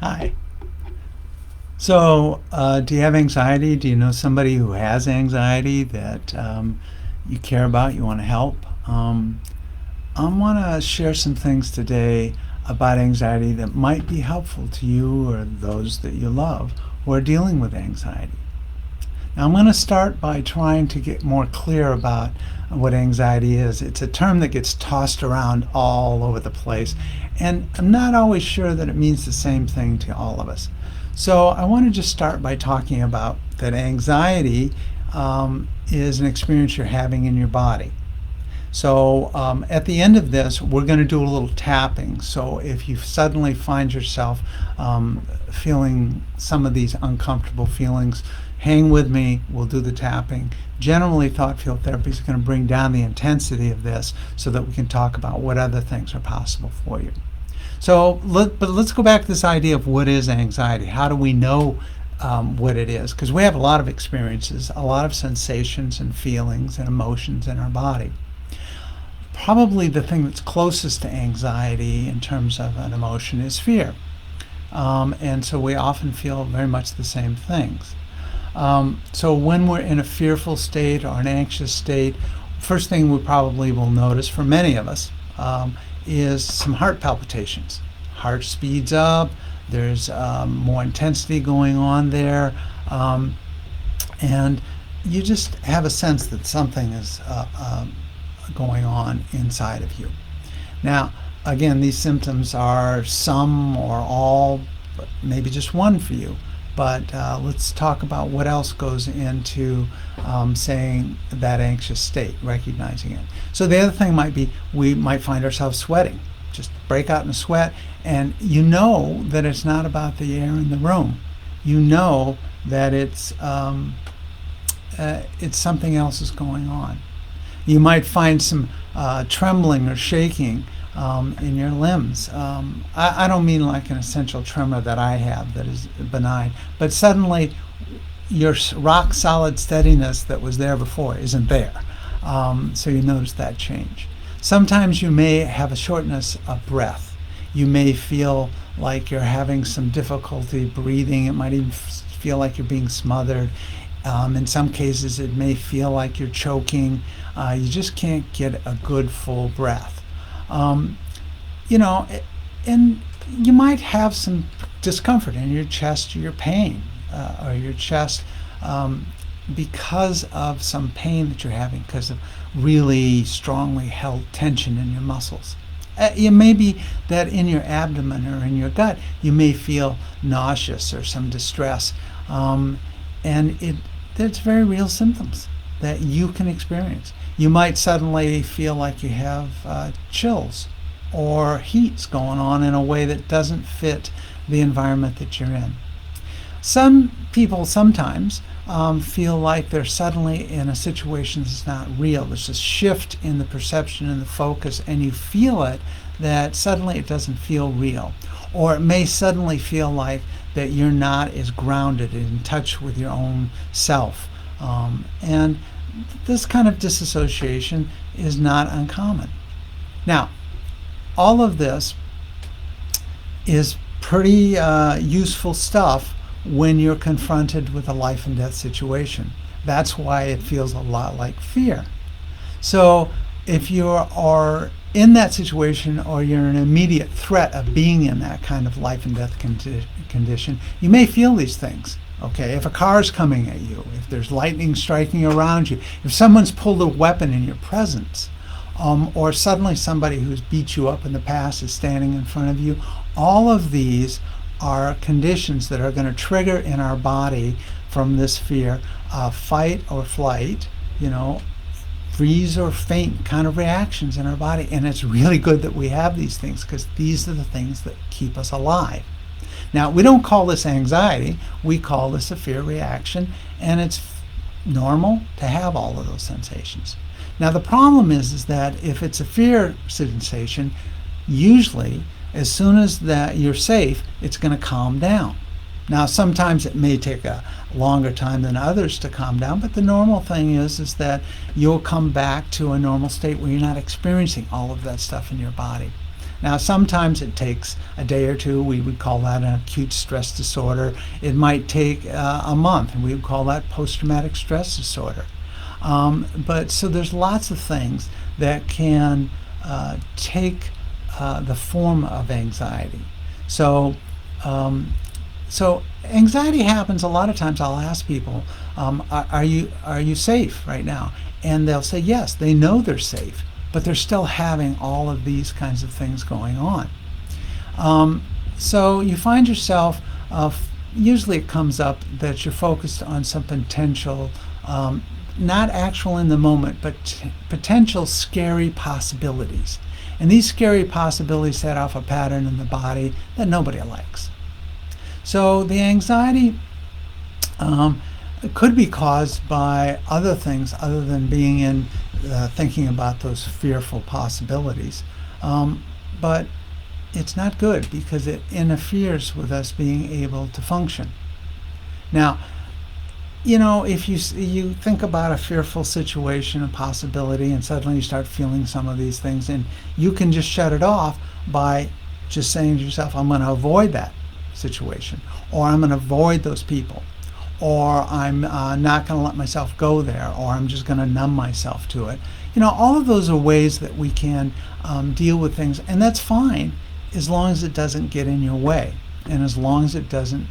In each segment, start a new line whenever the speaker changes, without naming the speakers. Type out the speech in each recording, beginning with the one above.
Hi. So, do you have anxiety? Do you know somebody who has anxiety that you care about, you want to help? I want to share some things today about anxiety that might be helpful to you or those that you love who are dealing with anxiety. Now, I'm going to start by trying to get more clear about what anxiety is. It's a term that gets tossed around all over the place, and I'm not always sure that it means the same thing to all of us. So, I want to just start by talking about that anxiety is an experience you're having in your body. So at the end of this, we're going to do a little tapping. So if you suddenly find yourself feeling some of these uncomfortable feelings, hang with me. We'll do the tapping. Generally, thought field therapy is going to bring down the intensity of this so that we can talk about what other things are possible for you. But let's go back to this idea of what is anxiety. How do we know what it is? Because we have a lot of experiences, a lot of sensations and feelings and emotions in our body. Probably the thing that's closest to anxiety in terms of an emotion is fear. And so we often feel very much the same things. So when we're in a fearful state or an anxious state, first thing we probably will notice for many of us is some heart palpitations. Heart speeds up, there's more intensity going on there, and you just have a sense that something is going on inside of you. Now, again, these symptoms are some or all, but maybe just one for you. But let's talk about what else goes into saying that anxious state, recognizing it. So the other thing might be we might find ourselves sweating, just break out in a sweat, and you know that it's not about the air in the room. You know that it's something else is going on. You might find some trembling or shaking in your limbs. I don't mean like an essential tremor that I have that is benign, but suddenly your rock solid steadiness that was there before isn't there. So you notice that change. Sometimes you may have a shortness of breath. You may feel like you're having some difficulty breathing. It might even feel like you're being smothered. In some cases, it may feel like you're choking. You just can't get a good full breath. You know, and you might have some discomfort in your chest or your pain or your chest because of some pain that you're having because of really strongly held tension in your muscles. It may be that in your abdomen or in your gut, you may feel nauseous or some distress. And there's very real symptoms that you can experience. You might suddenly feel like you have chills or heats going on in a way that doesn't fit the environment that you're in. Some people sometimes feel like they're suddenly in a situation that's not real. There's a shift in the perception and the focus, and you feel it that suddenly it doesn't feel real. Or it may suddenly feel like that you're not as grounded and in touch with your own self. And this kind of disassociation is not uncommon. Now, all of this is pretty useful stuff when you're confronted with a life and death situation. That's why it feels a lot like fear. So if you are in that situation or you're in an immediate threat of being in that kind of life and death condition, you may feel these things. Okay, if a car's coming at you, if there's lightning striking around you, if someone's pulled a weapon in your presence, or suddenly somebody who's beat you up in the past is standing in front of you, all of these are conditions that are going to trigger in our body from this fear, fight or flight, freeze or faint kind of reactions in our body. And it's really good that we have these things because these are the things that keep us alive. Now, we don't call this anxiety, we call this a fear reaction, and it's normal to have all of those sensations. Now, the problem is that if it's a fear sensation, usually as soon as that you're safe, it's going to calm down. Now, sometimes it may take a longer time than others to calm down, but the normal thing is that you'll come back to a normal state where you're not experiencing all of that stuff in your body. Now, sometimes it takes a day or two. We would call that an acute stress disorder. It might take a month, and we would call that post-traumatic stress disorder. But so there's lots of things that can take the form of anxiety. So, so anxiety happens a lot of times. I'll ask people, are you safe right now? And they'll say yes. They know they're safe, but they're still having all of these kinds of things going on. So you find yourself, usually it comes up that you're focused on some potential, not actual in the moment, but potential scary possibilities. And these scary possibilities set off a pattern in the body that nobody likes. So the anxiety could be caused by other things other than being in thinking about those fearful possibilities. But it's not good because it interferes with us being able to function. Now, if you think about a fearful situation, a possibility, and suddenly you start feeling some of these things, and you can just shut it off by just saying to yourself, I'm going to avoid that situation, or I'm going to avoid those people, or I'm not going to let myself go there, or I'm just going to numb myself to it. All of those are ways that we can deal with things, and that's fine as long as it doesn't get in your way, and as long as it doesn't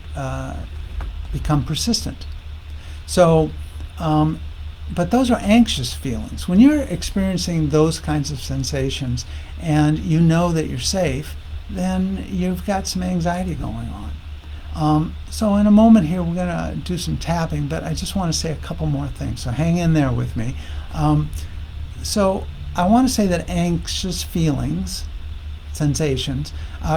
become persistent. So, but those are anxious feelings. When you're experiencing those kinds of sensations and you know that you're safe, then you've got some anxiety going on. So in a moment here, we're going to do some tapping, but I just want to say a couple more things. So hang in there with me. So I want to say that anxious feelings, sensations,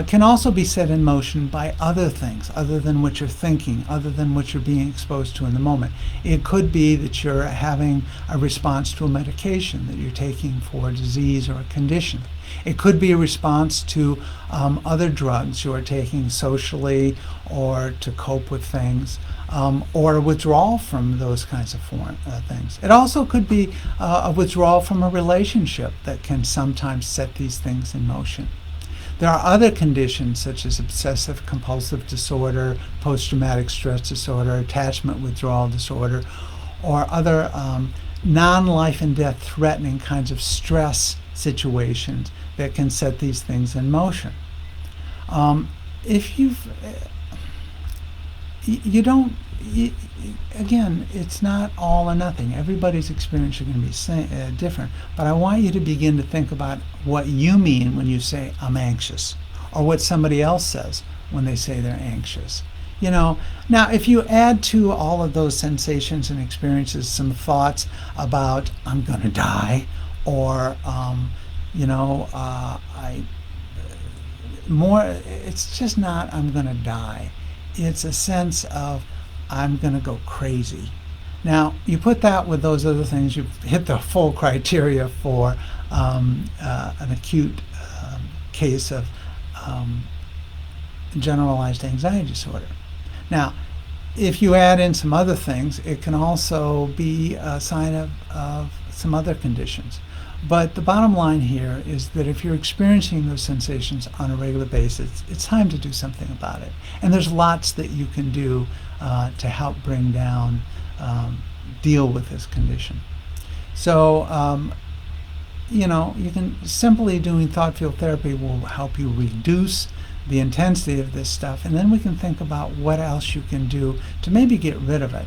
can also be set in motion by other things other than what you're thinking, other than what you're being exposed to in the moment. It could be that you're having a response to a medication that you're taking for a disease or a condition. It could be a response to other drugs you are taking socially or to cope with things, or a withdrawal from those kinds of things. It also could be a withdrawal from a relationship that can sometimes set these things in motion. There are other conditions such as obsessive compulsive disorder, post-traumatic stress disorder, attachment withdrawal disorder, or other non-life and death threatening kinds of stress situations that can set these things in motion. If again, it's not all or nothing. Everybody's experience is going to be different. But I want you to begin to think about what you mean when you say, I'm anxious, or what somebody else says when they say they're anxious. Now if you add to all of those sensations and experiences some thoughts about, I'm going to die, or, it's just not, I'm going to die. It's a sense of, I'm going to go crazy. Now, you put that with those other things, you've hit the full criteria for an acute case of generalized anxiety disorder. Now, if you add in some other things, it can also be a sign of some other conditions. But the bottom line here is that if you're experiencing those sensations on a regular basis, it's time to do something about it. And there's lots that you can do to help bring down, deal with this condition. So, you can simply doing thought field therapy will help you reduce the intensity of this stuff, and then we can think about what else you can do to maybe get rid of it,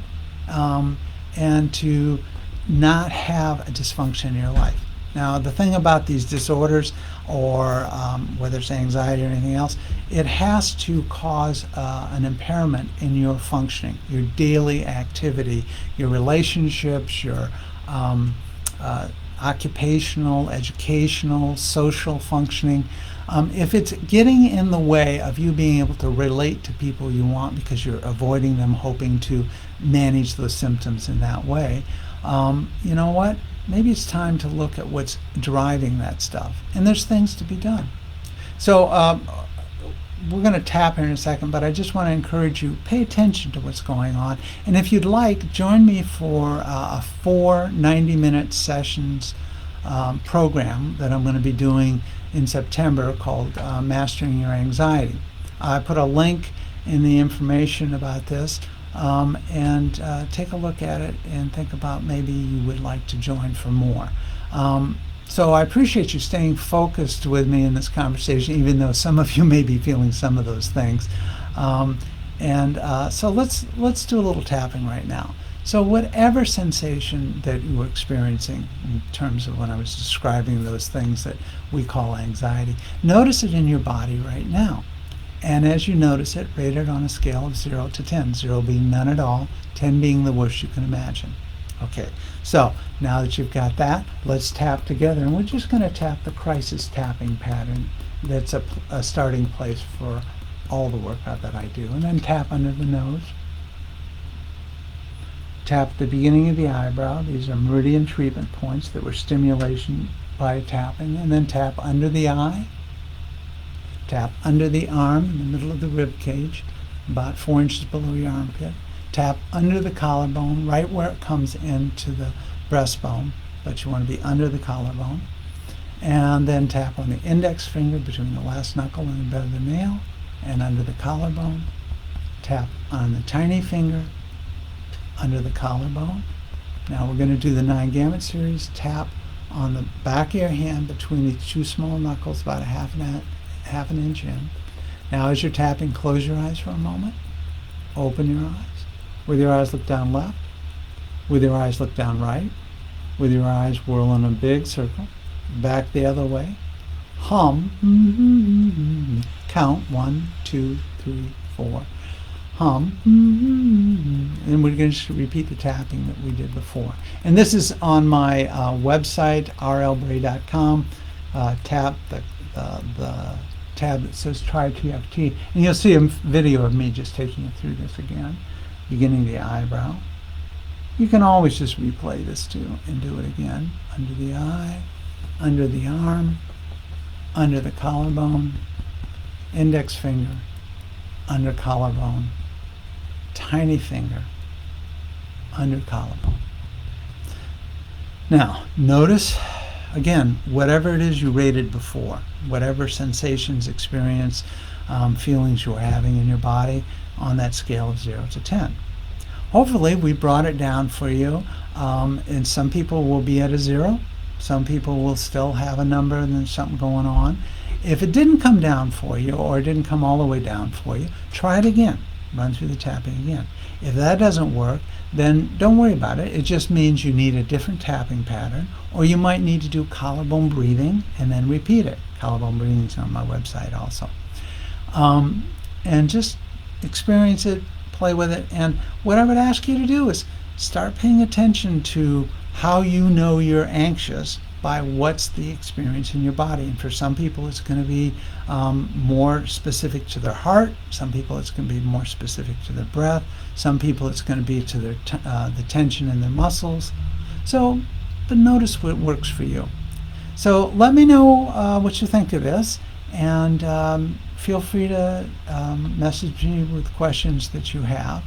and to not have a dysfunction in your life. Now, the thing about these disorders, or whether it's anxiety or anything else, it has to cause an impairment in your functioning, your daily activity, your relationships, your occupational, educational, social functioning. If it's getting in the way of you being able to relate to people you want because you're avoiding them, hoping to manage those symptoms in that way, you know what? Maybe it's time to look at what's driving that stuff. And there's things to be done. So we're going to tap here in a second, but I just want to encourage you, pay attention to what's going on. And if you'd like, join me for 4 90-minute sessions program that I'm going to be doing in September called Mastering Your Anxiety. I put a link in the information about this, and take a look at it and think about maybe you would like to join for more. So I appreciate you staying focused with me in this conversation, even though some of you may be feeling some of those things. So let's do a little tapping right now. So whatever sensation that you were experiencing in terms of when I was describing those things that we call anxiety, notice it in your body right now. And as you notice it, rate it on a scale of 0 to 10, 0 being none at all, 10 being the worst you can imagine. Okay, so now that you've got that, let's tap together. And we're just going to tap the crisis tapping pattern that's a starting place for all the workout that I do. And then tap under the nose. Tap the beginning of the eyebrow. These are meridian treatment points that were stimulation by tapping. And then tap under the eye. Tap under the arm in the middle of the rib cage, about 4 inches below your armpit. Tap under the collarbone, right where it comes into the breastbone, but you want to be under the collarbone. And then tap on the index finger between the last knuckle and the bed of the nail, and under the collarbone. Tap on the tiny finger, under the collarbone. Now we're going to do the 9 gamut series. Tap on the back of your hand between the 2 small knuckles, about half an inch in. Now as you're tapping, close your eyes for a moment. Open your eyes. With your eyes look down left. With your eyes look down right. With your eyes whirl in a big circle. Back the other way. Hum. Count 1, 2, 3, 4. Hum. And we're going to repeat the tapping that we did before. And this is on my website, rlbray.com. Tap the tab that says try TFT, and you'll see a video of me just taking you through this again, beginning the eyebrow. You can always just replay this too and do it again. Under the eye, under the arm, under the collarbone, index finger, under collarbone, tiny finger, under collarbone. Now, notice again, whatever it is you rated before, whatever sensations, experience, feelings you're having in your body on that scale of 0 to 10. Hopefully we brought it down for you, and some people will be at a 0. Some people will still have a number and there's something going on. If it didn't come down for you, or it didn't come all the way down for you, try it again. Run through the tapping again. If that doesn't work, then don't worry about it. It just means you need a different tapping pattern, or you might need to do collarbone breathing and then repeat it. Collarbone breathing is on my website also. And just experience it, play with it. And what I would ask you to do is start paying attention to how you know you're anxious by what's the experience in your body. And for some people it's going to be more specific to their heart. Some people it's going to be more specific to their breath. Some people it's going to be to their the tension in their muscles. So, but notice what works for you. So let me know what you think of this, and feel free to message me with questions that you have,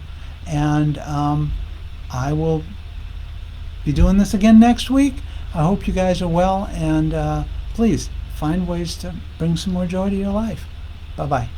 and I will be doing this again next week. I hope you guys are well, and please find ways to bring some more joy to your life. Bye-bye.